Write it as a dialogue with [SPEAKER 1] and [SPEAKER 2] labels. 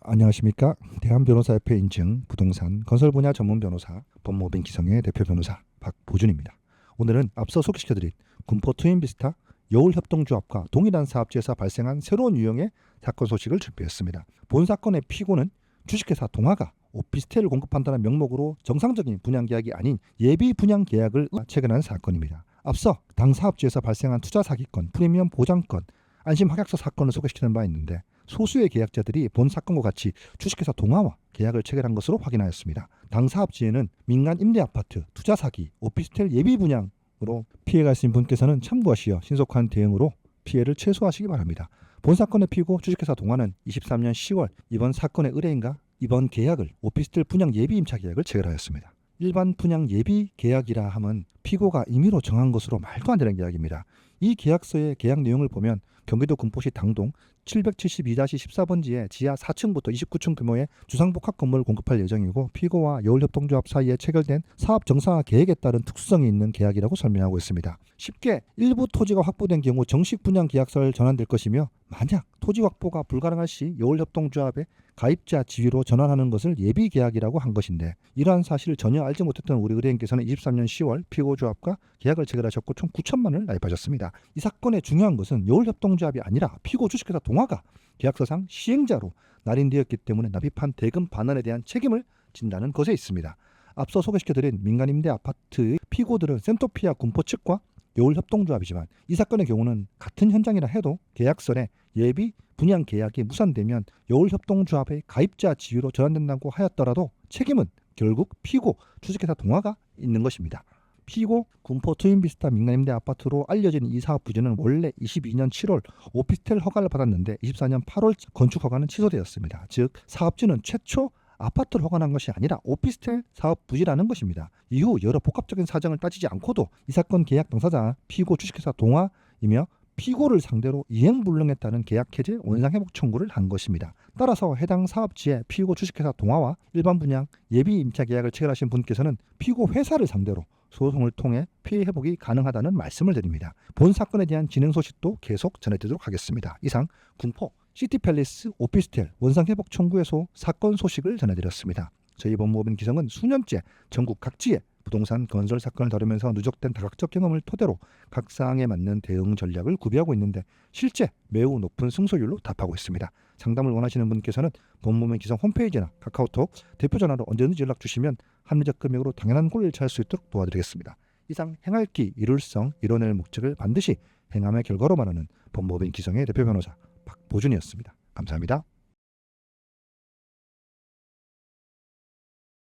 [SPEAKER 1] 안녕하십니까. 대한변호사협회 인증 부동산 건설 분야 전문 변호사 법무법인 기성의 대표 변호사 박보준입니다. 오늘은 앞서 소개시켜드린 군포 트윈비스타 여울협동조합과 동일한 사업지에서 발생한 새로운 유형의 사건 소식을 준비했습니다. 본 사건의 피고는 주식회사 동아가 오피스텔을 공급한다는 명목으로 정상적인 분양계약이 아닌 예비 분양계약을 체결한 사건입니다. 앞서 당 사업지에서 발생한 투자 사기건, 프리미엄 보장건, 안심 확약서 사건을 소개시키는 바 있는데 소수의 계약자들이 본 사건과 같이 주식회사 동아와 계약을 체결한 것으로 확인하였습니다. 당 사업지에는 민간 임대아파트, 투자 사기, 오피스텔 예비 분양으로 피해가 있으신 분께서는 참고하시어 신속한 대응으로 피해를 최소화하시기 바랍니다. 본 사건의 피고 주식회사 동아는 23년 10월 이번 사건의 의뢰인과 이번 계약을 오피스텔 분양 예비 임차 계약을 체결하였습니다. 일반 분양 예비 계약이라 함은 피고가 임의로 정한 것으로 말도 안 되는 계약입니다. 이 계약서의 계약 내용을 보면 경기도 군포시 당동 772-14번지에 지하 4층부터 29층 규모의 주상복합 건물을 공급할 예정이고 피고와 여울협동조합 사이에 체결된 사업 정상화 계획에 따른 특수성이 있는 계약이라고 설명하고 있습니다. 쉽게 일부 토지가 확보된 경우 정식 분양 계약서를 전환될 것이며 만약 토지 확보가 불가능할 시 여울협동조합의 가입자 지위로 전환하는 것을 예비 계약이라고 한 것인데 이러한 사실을 전혀 알지 못했던 우리 의뢰인께서는 23년 10월 피고조합과 계약을 체결하셨고 총 9천만 원을 납입하셨습니다. 이 사건의 중요한 것은 여울협동조합이 아니라 피고 주식회사 동아가 계약서상 시행자로 날인되었기 때문에 납입한 대금 반환에 대한 책임을 진다는 것에 있습니다. 앞서 소개시켜드린 민간임대 아파트의 피고들은 센토피아 군포 측과 여울협동조합이지만 이 사건의 경우는 같은 현장이라 해도 계약서에 예비 분양 계약이 무산되면 여울협동조합의 가입자 지위로 전환된다고 하였더라도 책임은 결국 피고 주식회사 동아가 있는 것입니다. 피고 군포 트윈비스타 민간임대 아파트로 알려진 이 사업 부지는 원래 22년 7월 오피스텔 허가를 받았는데 24년 8월 건축 허가는 취소되었습니다. 즉 사업지는 최초 아파트를 허가한 것이 아니라 오피스텔 사업 부지라는 것입니다. 이후 여러 복합적인 사정을 따지지 않고도 이 사건 계약 당사자 피고 주식회사 동아이며 피고를 상대로 이행불능에 따른 계약해제 원상회복 청구를 한 것입니다. 따라서 해당 사업지에 피고 주식회사 동아와 일반 분양 예비 임차 계약을 체결하신 분께서는 피고 회사를 상대로 소송을 통해 피해 회복이 가능하다는 말씀을 드립니다. 본 사건에 대한 진행 소식도 계속 전해드리도록 하겠습니다. 이상 군포 시티팰리스 오피스텔 원상회복 청구에서 사건 소식을 전해드렸습니다. 저희 법무법인 기성은 수년째 전국 각지의 부동산 건설 사건을 다루면서 누적된 다각적 경험을 토대로 각 사항에 맞는 대응 전략을 구비하고 있는데 실제 매우 높은 승소율로 답하고 있습니다. 상담을 원하시는 분께서는 법무법인 기성 홈페이지나 카카오톡 대표 전화로 언제든지 연락 주시면 합리적 금액으로 당연한 권리를 찾을 수 있도록 도와드리겠습니다. 이상 행할 기 이룰성 이뤄낼 목적을 반드시 행함의 결과로 말하는 법무법인 기성의 대표 변호사 박보준이었습니다. 감사합니다.